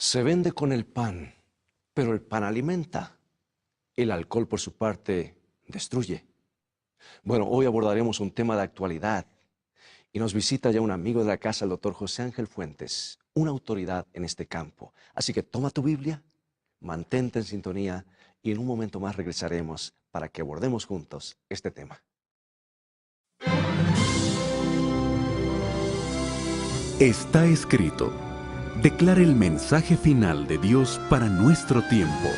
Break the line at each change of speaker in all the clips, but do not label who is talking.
Se vende con el pan, pero el pan alimenta. El alcohol, por su parte, destruye. Bueno, hoy abordaremos un tema de actualidad y nos visita ya un amigo de la casa, el doctor José Ángel Fuentes, una autoridad en este campo. Así que toma tu Biblia, mantente en sintonía y en un momento más regresaremos para que abordemos juntos este tema.
Está escrito. Declara el mensaje final de Dios para nuestro tiempo.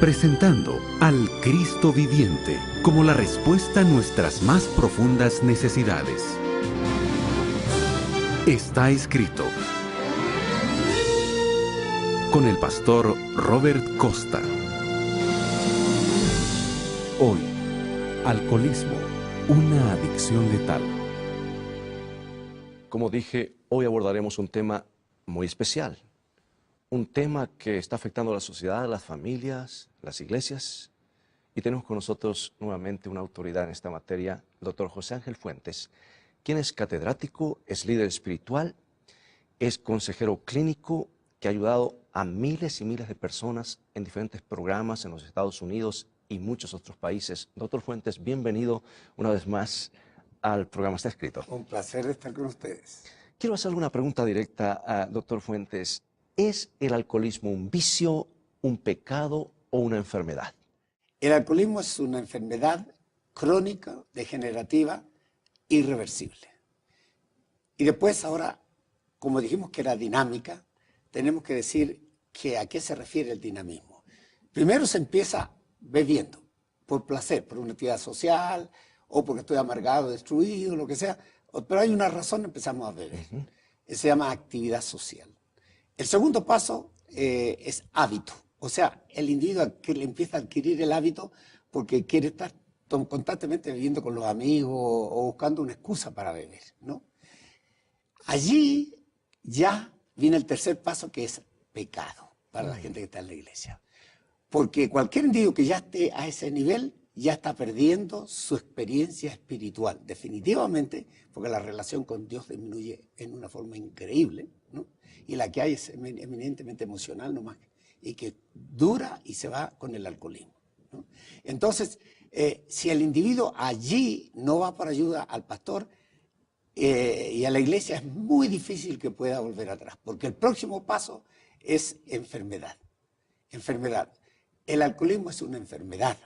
Presentando al Cristo viviente como la respuesta a nuestras más profundas necesidades. Está escrito. Con el pastor Robert Costa. Hoy, alcoholismo, una adicción letal.
Como dije, hoy abordaremos un tema muy especial. Un tema que está afectando a la sociedad, las familias, las iglesias. Y tenemos con nosotros nuevamente una autoridad en esta materia, el doctor José Ángel Fuentes, quien es catedrático, es líder espiritual, es consejero clínico que ha ayudado a miles y miles de personas en diferentes programas en los Estados Unidos y muchos otros países. Doctor Fuentes, bienvenido una vez más al programa Está Escrito.
Un placer estar con ustedes.
Quiero hacer alguna pregunta directa a doctor Fuentes. ¿Es el alcoholismo un vicio, un pecado o una enfermedad?
El alcoholismo es una enfermedad crónica, degenerativa, irreversible. Y después ahora, como dijimos que era dinámica, tenemos que decir que a qué se refiere el dinamismo. Primero se empieza bebiendo, por placer, por una actividad social, o porque estoy amargado, destruido, lo que sea. Pero hay una razón, empezamos a beber. Se llama actividad social. El segundo paso es hábito. O sea, el individuo que le empieza a adquirir el hábito porque quiere estar constantemente bebiendo con los amigos o buscando una excusa para beber, ¿no? Allí ya viene el tercer paso, que es pecado para la gente que está en la iglesia. Porque cualquier individuo que ya esté a ese nivel ya está perdiendo su experiencia espiritual, definitivamente, porque la relación con Dios disminuye en una forma increíble, ¿no? Y la que hay es eminentemente emocional nomás, y que dura y se va con el alcoholismo, ¿no? Entonces, si el individuo allí no va por ayuda al pastor y a la iglesia, es muy difícil que pueda volver atrás, porque el próximo paso es enfermedad. Enfermedad. El alcoholismo es una enfermedad,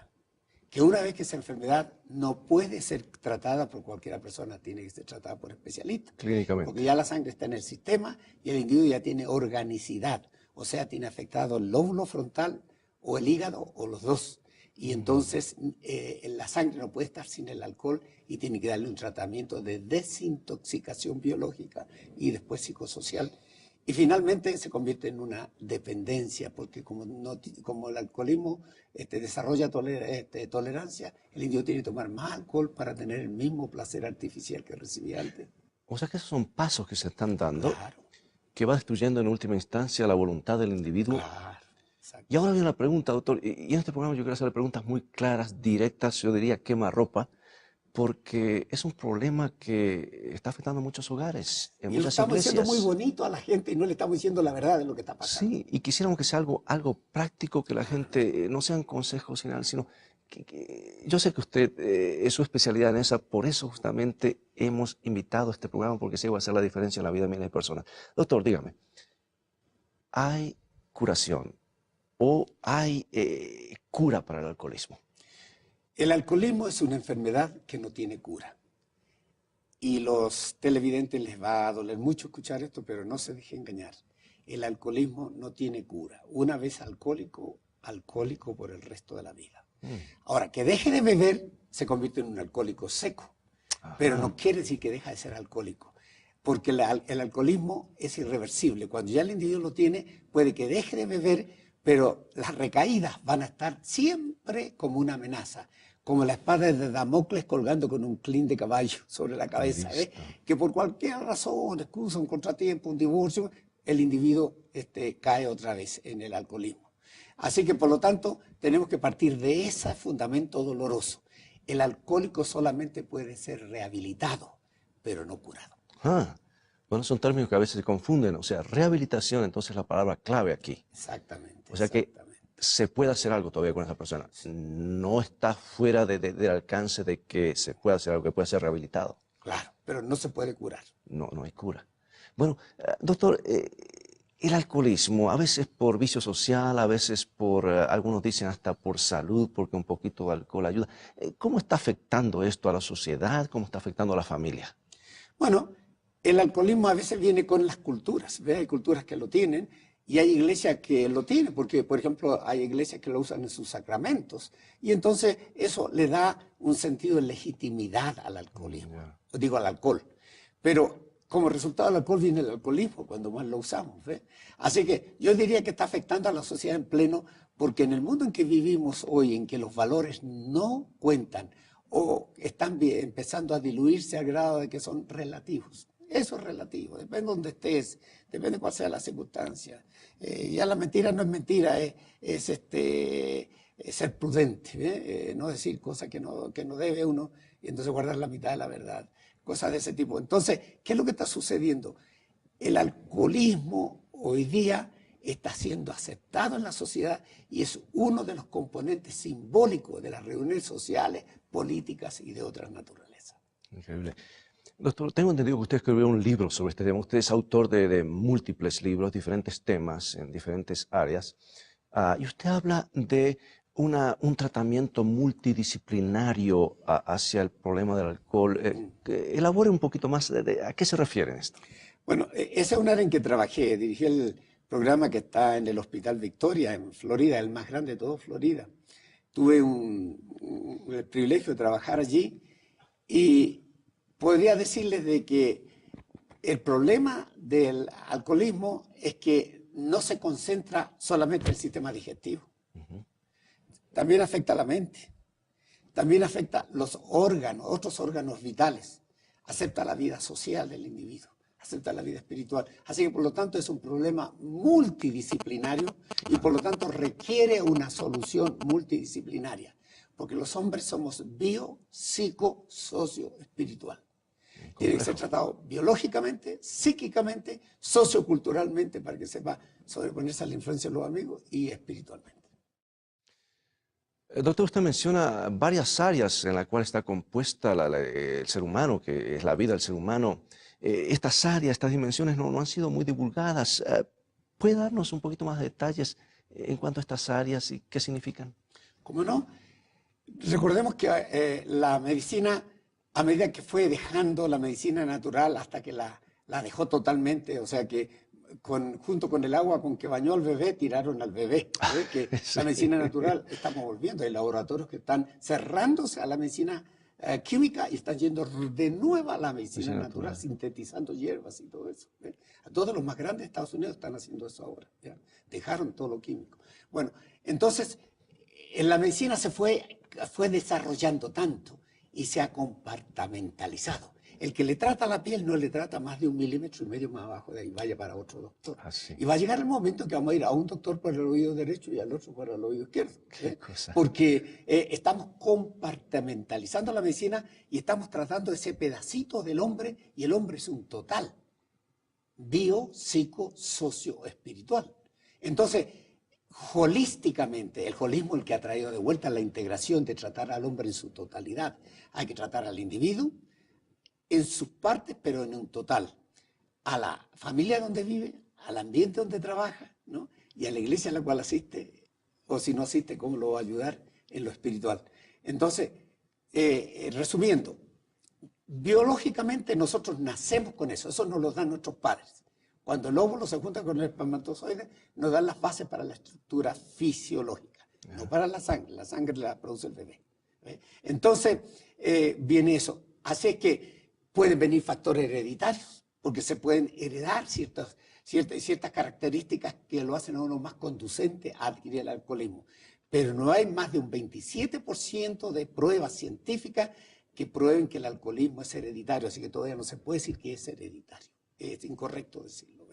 que una vez que esa enfermedad no puede ser tratada por cualquier persona, tiene que ser tratada por especialistas.
Clínicamente.
Porque ya la sangre está en el sistema y el individuo ya tiene organicidad, o sea, tiene afectado el lóbulo frontal o el hígado o los dos. Y entonces la sangre no puede estar sin el alcohol y tiene que darle un tratamiento de desintoxicación biológica y después psicosocial. Y finalmente se convierte en una dependencia, porque como el alcoholismo desarrolla tolerancia, el individuo tiene que tomar más alcohol para tener el mismo placer artificial que recibía antes.
O sea que esos son pasos que se están dando,
Claro,
que va destruyendo en última instancia la voluntad del individuo.
claro, exacto.
Y ahora viene la pregunta, doctor, y en este programa yo quiero hacer preguntas muy claras, directas, yo diría quemarropa, porque es un problema que está afectando a muchos hogares, en
Y lo
muchas
estamos diciendo muy
iglesias.
bonito a la gente y no le estamos diciendo la verdad de lo que está pasando.
Sí, y quisiéramos que sea algo práctico, que la gente no sean consejos finales, sino que yo sé que usted es su especialidad en esa, por eso justamente hemos invitado a este programa, porque sí va a hacer la diferencia en la vida de miles de personas. Doctor, dígame, ¿hay curación o hay cura para el alcoholismo?
El alcoholismo es una enfermedad que no tiene cura. Y los televidentes les va a doler mucho escuchar esto, pero no se dejen engañar. El alcoholismo no tiene cura. Una vez alcohólico, alcohólico por el resto de la vida. Ahora, que deje de beber, se convierte en un alcohólico seco. Pero no quiere decir que deja de ser alcohólico. Porque el alcoholismo es irreversible. Cuando ya el individuo lo tiene, puede que deje de beber, pero las recaídas van a estar siempre como una amenaza. Como la espada de Damocles colgando con un crin de caballo sobre la cabeza, ¿ves? Que por cualquier razón, excusa, un contratiempo, un divorcio, el individuo cae otra vez en el alcoholismo. Así que, por lo tanto, tenemos que partir de ese fundamento doloroso. El alcohólico solamente puede ser rehabilitado, pero no curado.
Bueno, son términos que a veces se confunden. O sea, rehabilitación, entonces, es la palabra clave aquí.
Exactamente,
O sea que
exactamente.
se puede hacer algo todavía con esa persona. No está fuera del alcance de que se pueda hacer algo, que pueda ser rehabilitado.
Claro, pero no se puede curar.
No, no hay cura. Bueno, doctor, el alcoholismo, a veces por vicio social, a veces por, algunos dicen hasta por salud, porque un poquito de alcohol ayuda. ¿Cómo está afectando esto a la sociedad? ¿Cómo está afectando a la familia?
Bueno, el alcoholismo a veces viene con las culturas, ¿ve? Hay culturas que lo tienen y hay iglesias que lo tienen, porque, por ejemplo, hay iglesias que lo usan en sus sacramentos. Y entonces eso le da un sentido de legitimidad al alcoholismo, digo al alcohol. Pero como resultado del alcohol viene el alcoholismo cuando más lo usamos, ¿ve? Así que yo diría que está afectando a la sociedad en pleno, porque en el mundo en que vivimos hoy, en que los valores no cuentan, o están empezando a diluirse al grado de que son relativos. Eso es relativo, depende de donde estés, depende de cuál sea la circunstancia. Ya la mentira no es mentira, es ser prudente, no decir cosas que no debe uno y entonces guardar la mitad de la verdad, cosas de ese tipo. Entonces, ¿qué es lo que está sucediendo? El alcoholismo hoy día está siendo aceptado en la sociedad y es uno de los componentes simbólicos de las reuniones sociales, políticas y de otras naturalezas.
Increíble. Doctor, tengo entendido que usted escribió un libro sobre este tema. Usted es autor de múltiples libros, diferentes temas en diferentes áreas. Y usted habla de un tratamiento multidisciplinario hacia el problema del alcohol. Elabore un poquito más a qué se refiere en esto.
Bueno, esa es un área en que trabajé. Dirigí el programa que está en el Hospital Victoria, en Florida, el más grande de todo Florida. Tuve el privilegio de trabajar allí y podría decirles de que el problema del alcoholismo es que no se concentra solamente en el sistema digestivo. También afecta a la mente, también afecta los órganos, otros órganos vitales, afecta la vida social del individuo, afecta la vida espiritual. Así que por lo tanto es un problema multidisciplinario y por lo tanto requiere una solución multidisciplinaria, porque los hombres somos bio, psico, socio, espiritual. Tiene que ser tratado biológicamente, psíquicamente, socioculturalmente para que sepa sobreponerse a la influencia de los amigos y espiritualmente.
Doctor, usted menciona varias áreas en las cuales está compuesta el ser humano, que es la vida del ser humano. Estas áreas, estas dimensiones no han sido muy divulgadas. ¿Puede darnos un poquito más de detalles en cuanto a estas áreas y qué significan?
¿Cómo no? Recordemos que la medicina, a medida que fue dejando la medicina natural hasta que la dejó totalmente, o sea que junto con el agua con que bañó al bebé, tiraron al bebé. Que
Sí.
la medicina natural estamos volviendo. Hay laboratorios que están cerrándose a la medicina química y están yendo de nuevo a la medicina natural, sintetizando hierbas y todo eso. A todos los más grandes de Estados Unidos están haciendo eso ahora. ¿Ya? Dejaron todo lo químico. Bueno, entonces, en la medicina se fue desarrollando tanto y se ha compartamentalizado. El que le trata la piel no le trata más de 1,5 milímetros más abajo de ahí, vaya para otro doctor. Y va a llegar el momento que vamos a ir a un doctor para el oído derecho y al otro para el oído izquierdo. Porque estamos compartimentalizando la medicina y estamos tratando ese pedacito del hombre y el hombre es un total. Bio, psico, socio, espiritual. Entonces, holísticamente, el holismo es el que ha traído de vuelta la integración de tratar al hombre en su totalidad. Hay que tratar al individuo en sus partes, pero en un total. A la familia donde vive, al ambiente donde trabaja, ¿no? Y a la iglesia a la cual asiste, o si no asiste, cómo lo va a ayudar en lo espiritual. Entonces, resumiendo, biológicamente nosotros nacemos con eso nos lo dan nuestros padres. Cuando el óvulo se junta con el espermatozoide, nos dan las bases para la estructura fisiológica, no para la sangre la produce el bebé. Entonces, viene eso. Así que pueden venir factores hereditarios, porque se pueden heredar ciertas características que lo hacen a uno más conducente a adquirir el alcoholismo. Pero no hay más de un 27% de pruebas científicas que prueben que el alcoholismo es hereditario, así que todavía no se puede decir que es hereditario. Es incorrecto decirlo.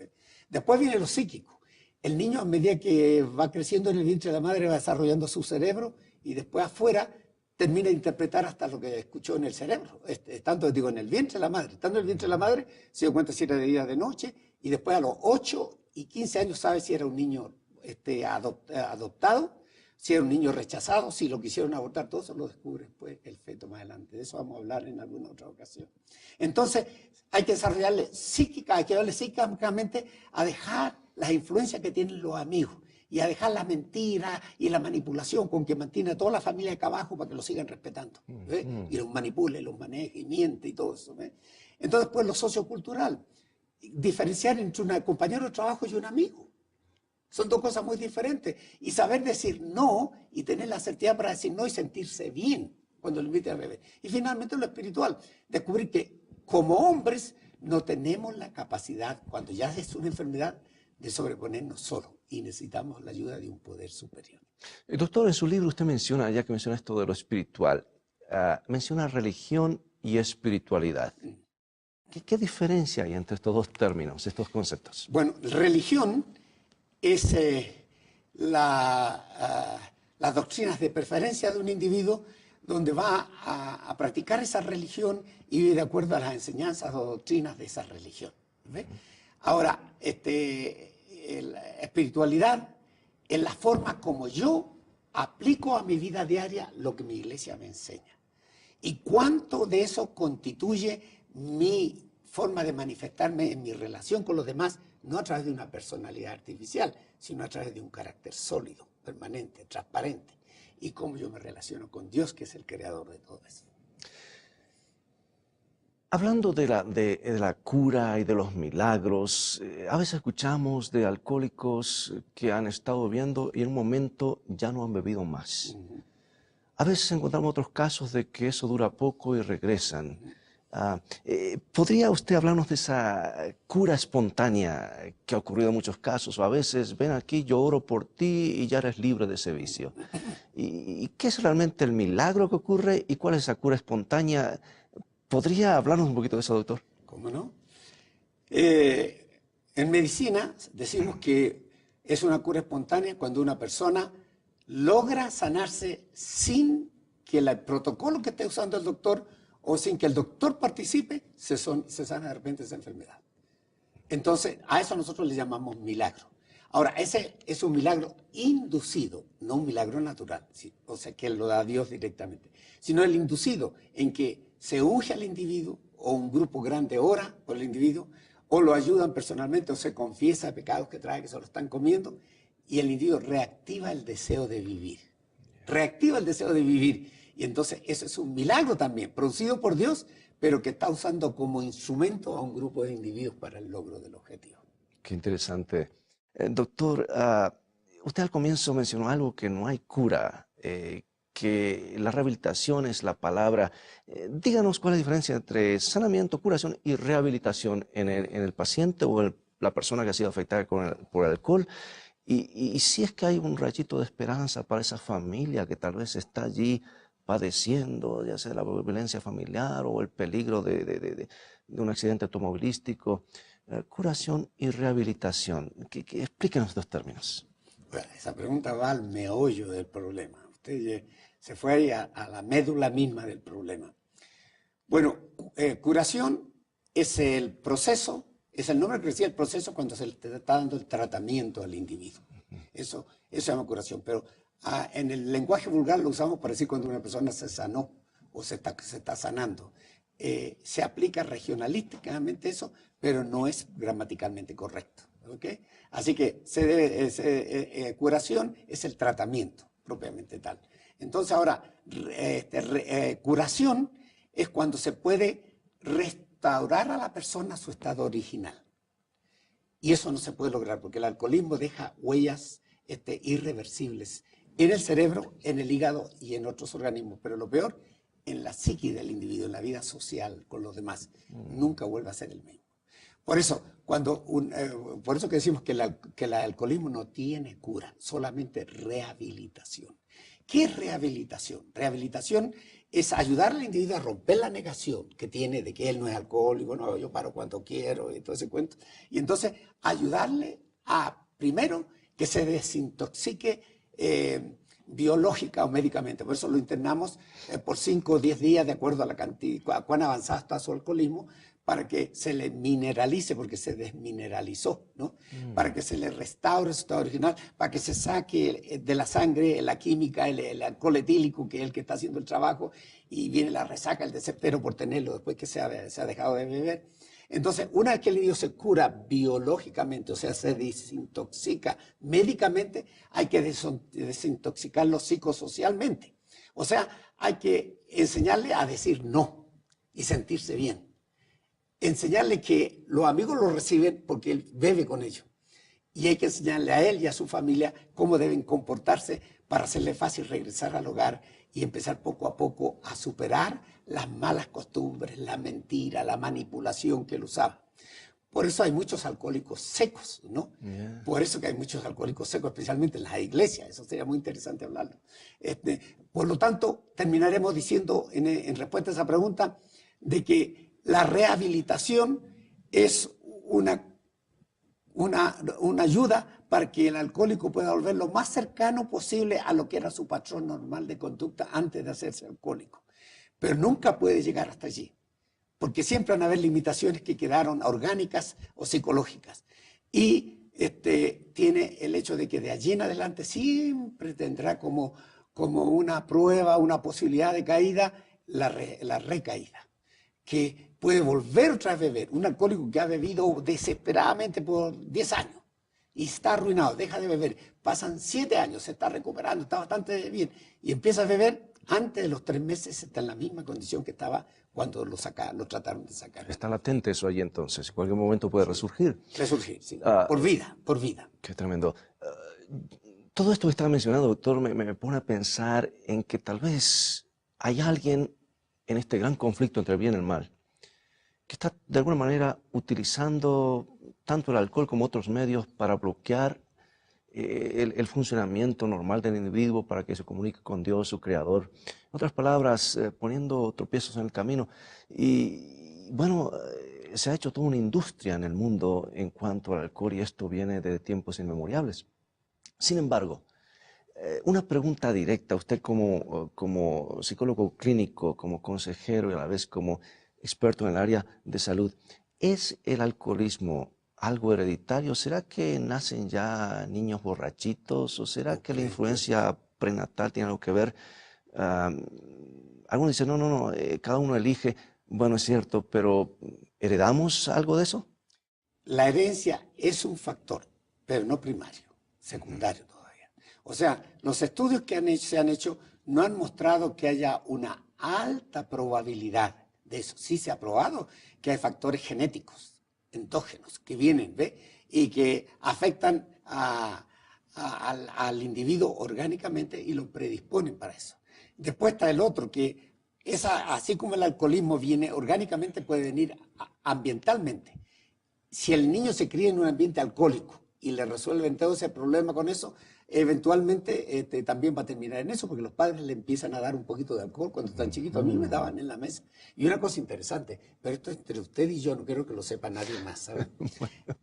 Después viene lo psíquico. El niño, a medida que va creciendo en el vientre de la madre, va desarrollando su cerebro y después afuera termina de interpretar hasta lo que escuchó en el cerebro, tanto digo en el vientre de la madre. Estando en el vientre de la madre, se dio cuenta si era de día o de noche, y después a los 8 y 15 años sabe si era un niño adoptado, si era un niño rechazado, si lo quisieron abortar, todo eso lo descubre después el feto más adelante. De eso vamos a hablar en alguna otra ocasión. Entonces, hay que desarrollarle hay que darle psíquicamente a dejar las influencias que tienen los amigos y a dejar la mentira y la manipulación con que mantiene a toda la familia acá abajo para que lo sigan respetando. Y los manipule, los maneje y miente y todo eso. Entonces, pues lo sociocultural, diferenciar entre un compañero de trabajo y un amigo. Son dos cosas muy diferentes. Y saber decir no y tener la certeza para decir no y sentirse bien cuando lo inviten a beber. Y finalmente lo espiritual, descubrir que como hombres no tenemos la capacidad, cuando ya es una enfermedad, de sobreponernos solos y necesitamos la ayuda de un poder superior.
Doctor, en su libro usted menciona, ya que menciona esto de lo espiritual, menciona religión y espiritualidad. ¿Qué diferencia hay entre estos dos términos, estos conceptos?
Bueno, religión es las doctrinas de preferencia de un individuo donde va a practicar esa religión y vive de acuerdo a las enseñanzas o doctrinas de esa religión. ¿Ve? Ahora, la espiritualidad es la forma como yo aplico a mi vida diaria lo que mi iglesia me enseña. Y cuánto de eso constituye mi forma de manifestarme en mi relación con los demás, no a través de una personalidad artificial, sino a través de un carácter sólido, permanente, transparente. Y cómo yo me relaciono con Dios, que es el creador de todo eso.
Hablando de la cura y de los milagros, a veces escuchamos de alcohólicos que han estado bebiendo y en un momento ya no han bebido más. A veces encontramos otros casos de que eso dura poco y regresan. ¿Podría usted hablarnos de esa cura espontánea que ha ocurrido en muchos casos? O a veces, ven aquí, yo oro por ti y ya eres libre de ese vicio. ¿Y qué es realmente el milagro que ocurre y cuál es esa cura espontánea? ¿Podría hablarnos un poquito de eso, doctor?
¿Cómo no? En medicina decimos que es una cura espontánea cuando una persona logra sanarse sin que el protocolo que esté usando el doctor o sin que el doctor participe, se sana de repente esa enfermedad. Entonces, a eso nosotros le llamamos milagro. Ahora, ese es un milagro inducido, no un milagro natural, ¿sí? O sea, que lo da Dios directamente, sino el inducido en que se unge al individuo o un grupo grande ora por el individuo o lo ayudan personalmente o se confiesa pecados que trae, que se lo están comiendo y el individuo reactiva el deseo de vivir. Reactiva el deseo de vivir. Y entonces eso es un milagro también, producido por Dios, pero que está usando como instrumento a un grupo de individuos para el logro del objetivo.
Qué interesante. Doctor, usted al comienzo mencionó algo que no hay cura, que la rehabilitación es la palabra. Díganos cuál es la diferencia entre sanamiento, curación y rehabilitación en el paciente o la persona que ha sido afectada por el alcohol. Y si es que hay un rayito de esperanza para esa familia que tal vez está allí padeciendo, ya sea la violencia familiar o el peligro de un accidente automovilístico, curación y rehabilitación. Explíquenos estos términos.
Bueno, esa pregunta va al meollo del problema. Usted se fue ahí a la médula misma del problema. Bueno, curación es el proceso, es el nombre que decía el proceso cuando se le está dando el tratamiento al individuo. Eso se llama curación, pero en el lenguaje vulgar lo usamos para decir cuando una persona se sanó o se está sanando. Se aplica regionalísticamente eso, pero no es gramaticalmente correcto. ¿Okay? Así que curación es el tratamiento propiamente tal. Entonces ahora, curación es cuando se puede restaurar a la persona a su estado original. Y eso no se puede lograr porque el alcoholismo deja huellas irreversibles en el cerebro, en el hígado y en otros organismos. Pero lo peor, en la psique del individuo, en la vida social con los demás. Nunca vuelve a ser el mismo. Por eso, por eso que decimos que el alcoholismo no tiene cura, solamente rehabilitación. ¿Qué es rehabilitación? Rehabilitación es ayudar al individuo a romper la negación que tiene de que él no es alcohólico, no, yo paro cuando quiero y todo ese cuento. Y entonces ayudarle a, primero, que se desintoxique biológica o médicamente. Por eso lo internamos por 5 o 10 días, de acuerdo a la cantidad, a cuán avanzado está su alcoholismo, para que se le mineralice, porque se desmineralizó, ¿no? Para que se le restaure su estado original, para que se saque de la sangre la química, el alcohol etílico, que es el que está haciendo el trabajo, y viene la resaca, el desespero por tenerlo después que se ha dejado de beber. Entonces, una vez que el niño se cura biológicamente, o sea, se desintoxica médicamente, hay que desintoxicarlo psicosocialmente. O sea, hay que enseñarle a decir no y sentirse bien. Enseñarle que los amigos lo reciben porque él bebe con ellos. Y hay que enseñarle a él y a su familia cómo deben comportarse para hacerle fácil regresar al hogar y empezar poco a poco a superar las malas costumbres, la mentira, la manipulación que él usaba. Por eso hay muchos alcohólicos secos, ¿no? Yeah. Por eso que hay muchos alcohólicos secos, especialmente en las iglesias. Eso sería muy interesante hablarlo. Por lo tanto, terminaremos diciendo en respuesta a esa pregunta de que la rehabilitación es una ayuda para que el alcohólico pueda volver lo más cercano posible a lo que era su patrón normal de conducta antes de hacerse alcohólico. Pero nunca puede llegar hasta allí, porque siempre van a haber limitaciones que quedaron orgánicas o psicológicas. Y tiene el hecho de que de allí en adelante siempre tendrá como una prueba, una posibilidad de caída, la recaída, que puede volver otra vez a beber. Un alcohólico que ha bebido desesperadamente por 10 años y está arruinado, deja de beber, pasan 7 años, se está recuperando, está bastante bien, y empieza a beber, antes de los 3 meses está en la misma condición que estaba cuando lo trataron de sacar.
Está latente eso ahí entonces, en cualquier momento puede resurgir.
Resurgir, sí, por vida.
Qué tremendo. Todo esto que estaba mencionando, doctor, me pone a pensar en que tal vez hay alguien en este gran conflicto entre el bien y el mal, que está de alguna manera utilizando tanto el alcohol como otros medios para bloquear el funcionamiento normal del individuo, para que se comunique con Dios, su creador. En otras palabras, poniendo tropiezos en el camino. Y bueno, se ha hecho toda una industria en el mundo en cuanto al alcohol, y esto viene de tiempos inmemoriales. Sin embargo, una pregunta directa, usted como psicólogo clínico, como consejero y a la vez como experto en el área de salud, ¿es el alcoholismo algo hereditario? ¿Será que nacen ya niños borrachitos? ¿O será que la influencia prenatal tiene algo que ver? Algunos dicen, no, cada uno elige. Bueno, es cierto, pero ¿heredamos algo de eso?
La herencia es un factor, pero no primario, secundario todavía. O sea, los estudios que se han hecho no han mostrado que haya una alta probabilidad de eso. Sí se ha probado que hay factores genéticos endógenos que vienen, ¿ve? Y que afectan al individuo orgánicamente y lo predisponen para eso. Después está el otro, que así como el alcoholismo viene orgánicamente, puede venir ambientalmente. Si el niño se cría en un ambiente alcohólico y le resuelven todo ese problema con eso, eventualmente también va a terminar en eso, porque los padres le empiezan a dar un poquito de alcohol cuando están chiquitos. A mí me daban en la mesa. Y una cosa interesante, pero esto entre usted y yo, no quiero que lo sepa nadie más, ¿sabe?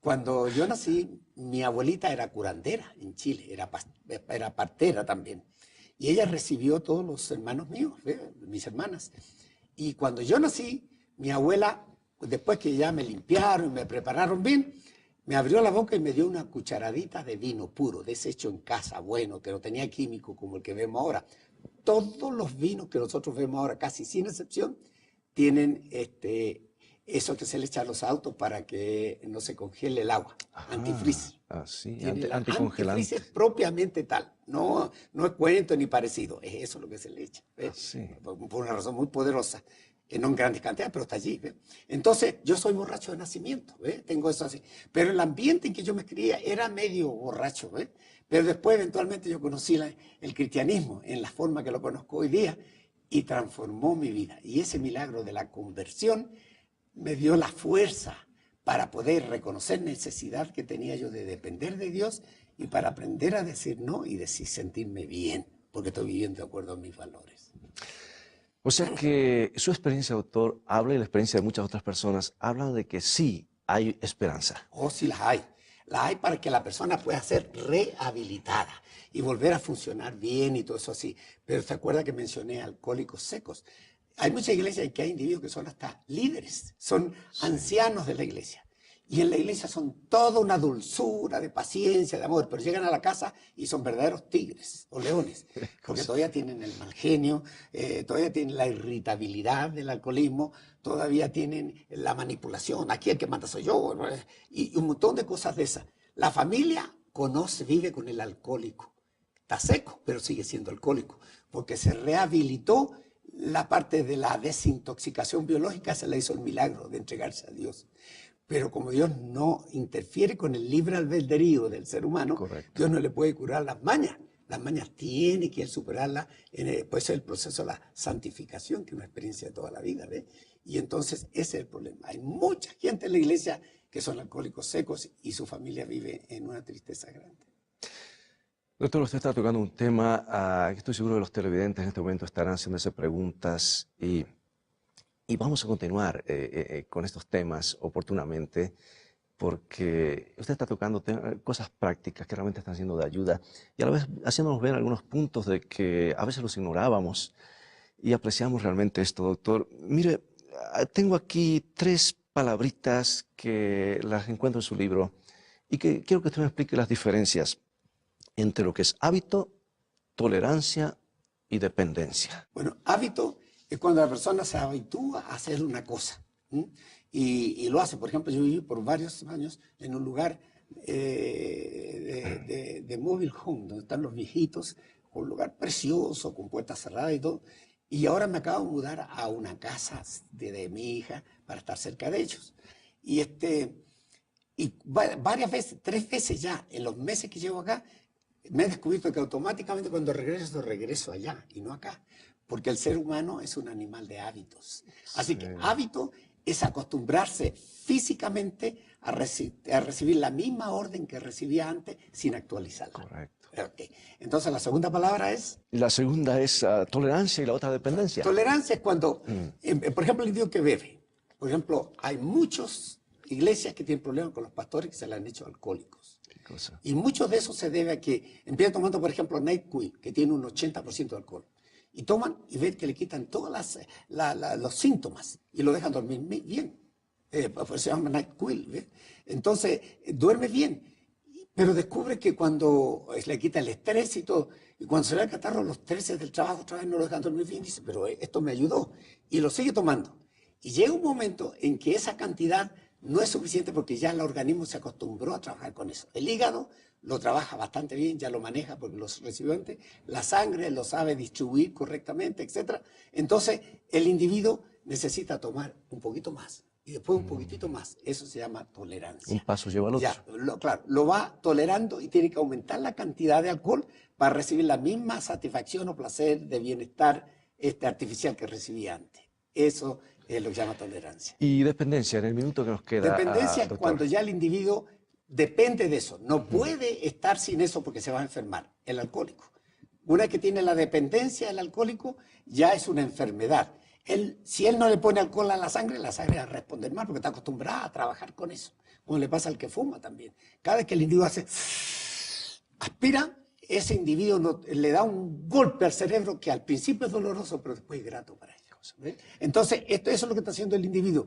Cuando yo nací, mi abuelita era curandera en Chile, era partera también. Y ella recibió todos los hermanos míos, mis hermanas. Y cuando yo nací, mi abuela, después que ya me limpiaron y me prepararon bien, me abrió la boca y me dio una cucharadita de vino puro, deshecho en casa, bueno, que no tenía químico como el que vemos ahora. Todos los vinos que nosotros vemos ahora, casi sin excepción, tienen eso que se le echa a los autos para que no se congele el agua, antifreeze.
Sí,
anticongelante. Antifreeze propiamente tal, no es cuento ni parecido, es eso lo que se le echa, por una razón muy poderosa. No en grandes cantidades, pero está allí. ¿Ve? Entonces, yo soy borracho de nacimiento, ¿ve? Tengo eso así. Pero el ambiente en que yo me crié era medio borracho, ¿ve? Pero después, eventualmente, yo conocí el cristianismo en la forma que lo conozco hoy día y transformó mi vida. Y ese milagro de la conversión me dio la fuerza para poder reconocer necesidad que tenía yo de depender de Dios y para aprender a decir no y sentirme bien, porque estoy viviendo de acuerdo a mis valores.
O sea que su experiencia, doctor, habla, y la experiencia de muchas otras personas, hablan de que sí hay esperanza.
Oh, sí las hay. La hay para que la persona pueda ser rehabilitada y volver a funcionar bien y todo eso así. Pero se acuerda que mencioné alcohólicos secos. Hay muchas iglesias en que hay individuos que son hasta líderes, son ancianos de la iglesia. Y en la iglesia son toda una dulzura de paciencia, de amor, pero llegan a la casa y son verdaderos tigres o leones, porque todavía tienen el mal genio, todavía tienen la irritabilidad del alcoholismo, todavía tienen la manipulación, aquí el que manda soy yo, y un montón de cosas de esas. La familia conoce, vive con el alcohólico, está seco, pero sigue siendo alcohólico, porque se rehabilitó la parte de la desintoxicación biológica, se le hizo el milagro de entregarse a Dios. Pero como Dios no interfiere con el libre albedrío del ser humano,
Correcto.
Dios no le puede curar las mañas. Las mañas tiene que superarlas, pues es el proceso de la santificación, que es una experiencia de toda la vida, ¿ve? Y entonces ese es el problema. Hay mucha gente en la iglesia que son alcohólicos secos y su familia vive en una tristeza grande.
Doctor, usted está tocando un tema que estoy seguro que los televidentes en este momento estarán haciéndose preguntas y vamos a continuar con estos temas oportunamente porque usted está tocando cosas prácticas que realmente están siendo de ayuda y a la vez haciéndonos ver algunos puntos de que a veces los ignorábamos y apreciamos realmente esto, doctor. Mire, tengo aquí 3 palabritas que las encuentro en su libro y que quiero que usted me explique las diferencias entre lo que es hábito, tolerancia y dependencia.
Bueno, hábito es cuando la persona se habitúa a hacer una cosa, ¿m? Y lo hace. Por ejemplo, yo viví por varios años en un lugar de mobile home, donde están los viejitos, un lugar precioso, con puertas cerradas y todo. Y ahora me acabo de mudar a una casa de mi hija para estar cerca de ellos. Y varias veces, 3 veces ya, en los meses que llevo acá, me he descubierto que automáticamente cuando regreso allá y no acá, porque el ser humano es un animal de hábitos. Así que hábito es acostumbrarse físicamente a recibir la misma orden que recibía antes sin actualizarla.
Correcto.
Okay. Entonces la segunda palabra es...
Y la segunda es tolerancia y la otra dependencia.
Tolerancia es cuando, por ejemplo, el individuo que bebe. Por ejemplo, hay muchas iglesias que tienen problemas con los pastores que se le han hecho alcohólicos.
Cosa.
Y mucho de eso se debe a que empiezan tomando, por ejemplo, NyQuil, que tiene un 80% de alcohol. Y toman y ven que le quitan todos los síntomas y lo dejan dormir bien. Pues se llama NyQuil, ¿ve? Entonces, duerme bien. Pero descubre que cuando le quita el estrés y todo, y cuando se le da el catarro, los estreses del trabajo otra vez no lo dejan dormir bien, dice, pero esto me ayudó. Y lo sigue tomando. Y llega un momento en que esa cantidad no es suficiente porque ya el organismo se acostumbró a trabajar con eso. El hígado lo trabaja bastante bien, ya lo maneja porque lo recibió antes. La sangre lo sabe distribuir correctamente, etc. Entonces, el individuo necesita tomar un poquito más y después un poquitito más. Eso se llama tolerancia.
Un paso lleva al otro.
Ya, claro, lo va tolerando y tiene que aumentar la cantidad de alcohol para recibir la misma satisfacción o placer de bienestar artificial que recibía antes. Eso es lo que se llama tolerancia.
Y dependencia, en el minuto que nos queda.
Dependencia es
doctor.
cuando ya el individuo depende de eso. No puede estar sin eso porque se va a enfermar. El alcohólico. Una vez que tiene la dependencia del alcohólico, ya es una enfermedad. Si él no le pone alcohol a la sangre va a responder mal porque está acostumbrada a trabajar con eso. Como le pasa al que fuma también. Cada vez que el individuo aspira, ese individuo le da un golpe al cerebro que al principio es doloroso, pero después es grato para ellos. ¿Ve? Entonces, eso es lo que está haciendo el individuo.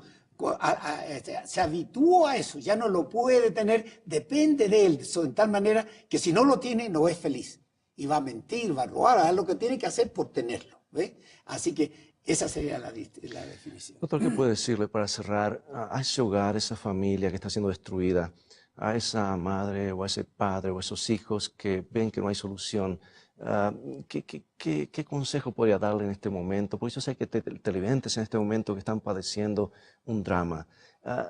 Se habituó a eso, ya no lo puede tener, depende de él, de tal manera que si no lo tiene, no es feliz. Y va a mentir, va a robar, a lo que tiene que hacer por tenerlo. ¿Ve? Así que esa sería la definición.
Doctor, ¿qué puede decirle para cerrar a ese hogar, esa familia que está siendo destruida, a esa madre o a ese padre o a esos hijos que ven que no hay solución? ¿Qué consejo podría darle en este momento? Porque yo sé que televidentes en este momento que están padeciendo un drama.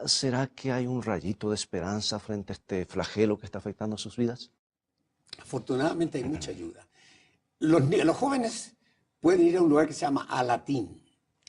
¿Será que hay un rayito de esperanza frente a este flagelo que está afectando sus vidas?
Afortunadamente hay mucha ayuda. Los jóvenes pueden ir a un lugar que se llama Alatín.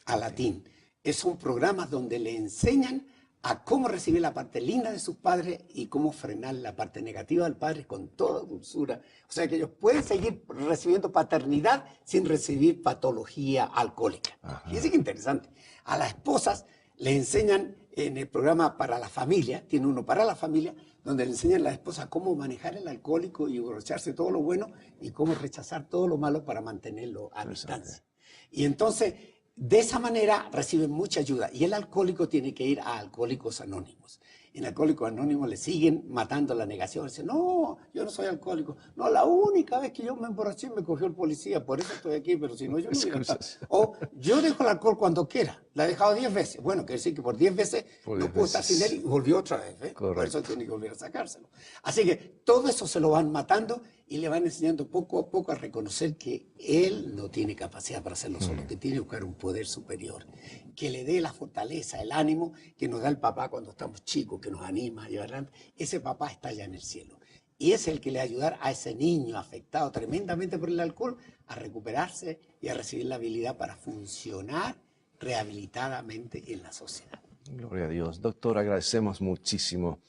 Alatín. Son programas donde le enseñan a cómo recibir la parte linda de sus padres y cómo frenar la parte negativa del padre con toda dulzura. O sea que ellos pueden seguir recibiendo paternidad sin recibir patología alcohólica. Fíjense qué interesante. A las esposas Le enseñan en el programa para la familia, tiene uno para la familia, donde le enseñan a la esposa cómo manejar el alcohólico y emborracharse todo lo bueno y cómo rechazar todo lo malo para mantenerlo a distancia. Y entonces, de esa manera reciben mucha ayuda. Y el alcohólico tiene que ir a Alcohólicos Anónimos. En Alcohólicos Anónimos le siguen matando la negación. Dicen, no, yo no soy alcohólico. No, la única vez que yo me emborraché me cogió el policía, por eso estoy aquí, pero si no, yo no hubiera estado. O yo dejo el alcohol cuando quiera. La he dejado 10 veces. Bueno, quiere decir que por 10 veces no puedo estar sin él y volvió otra vez. Por eso tiene que volver a sacárselo. Así que todo eso se lo van matando y le van enseñando poco a poco a reconocer que él no tiene capacidad para hacerlo solo, que tiene que buscar un poder superior, que le dé la fortaleza, el ánimo que nos da el papá cuando estamos chicos, que nos anima a llevar adelante. Ese papá está allá en el cielo. Y es el que le va a ayudar a ese niño afectado tremendamente por el alcohol a recuperarse y a recibir la habilidad para funcionar rehabilitadamente en la sociedad.
Gloria a Dios. Doctor, agradecemos muchísimo.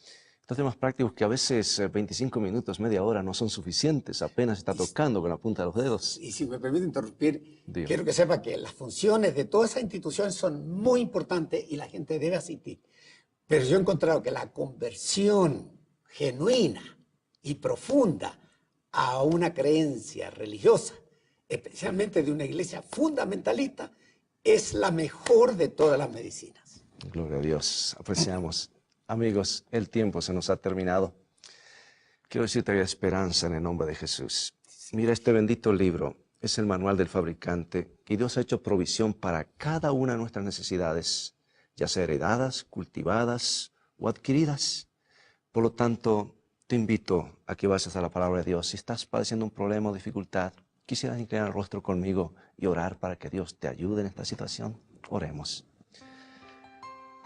Estos temas prácticos que a veces 25 minutos, media hora no son suficientes, apenas está tocando con la punta de los dedos.
Y si me permite interrumpir, quiero que sepa que las funciones de todas esas instituciones son muy importantes y la gente debe asistir. Pero yo he encontrado que la conversión genuina y profunda a una creencia religiosa, especialmente de una iglesia fundamentalista, es la mejor de todas las medicinas.
Gloria a Dios. Apreciamos. Amigos, el tiempo se nos ha terminado. Quiero decirte que hay esperanza en el nombre de Jesús. Mira, este bendito libro es el manual del fabricante y Dios ha hecho provisión para cada una de nuestras necesidades, ya sea heredadas, cultivadas o adquiridas. Por lo tanto, te invito a que vayas a la palabra de Dios. Si estás padeciendo un problema o dificultad, quisieras inclinar el rostro conmigo y orar para que Dios te ayude en esta situación. Oremos.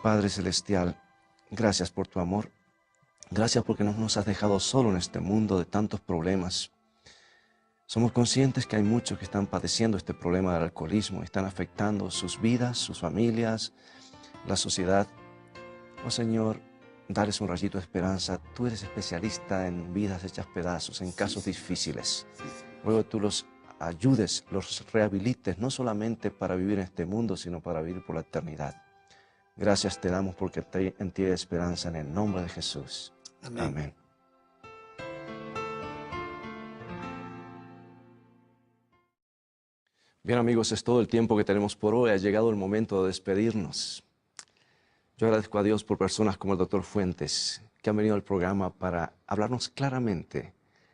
Padre Celestial, gracias por tu amor. Gracias porque no nos has dejado solo en este mundo de tantos problemas. Somos conscientes que hay muchos que están padeciendo este problema del alcoholismo, están afectando sus vidas, sus familias, la sociedad. Oh Señor, dales un rayito de esperanza. Tú eres especialista en vidas hechas pedazos, en casos difíciles. Luego tú los ayudes, los rehabilites, no solamente para vivir en este mundo, sino para vivir por la eternidad. Gracias te damos porque en ti hay esperanza en el nombre de Jesús. Amén. Amén. Bien amigos, es todo el tiempo que tenemos por hoy. Ha llegado el momento de despedirnos. Yo agradezco a Dios por personas como el Dr. Fuentes, que han venido al programa para hablarnos claramente,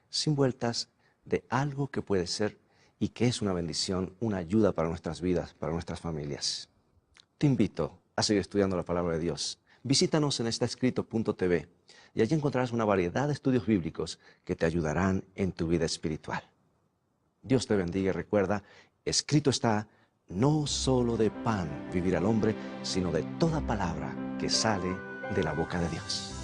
sin vueltas, de algo que puede ser y que es una bendición, una ayuda para nuestras vidas, para nuestras familias. Te invito a seguir estudiando la palabra de Dios. Visítanos en estaescrito.tv y allí encontrarás una variedad de estudios bíblicos que te ayudarán en tu vida espiritual. Dios te bendiga y recuerda, escrito está, no solo de pan vivirá el hombre, sino de toda palabra que sale de la boca de Dios.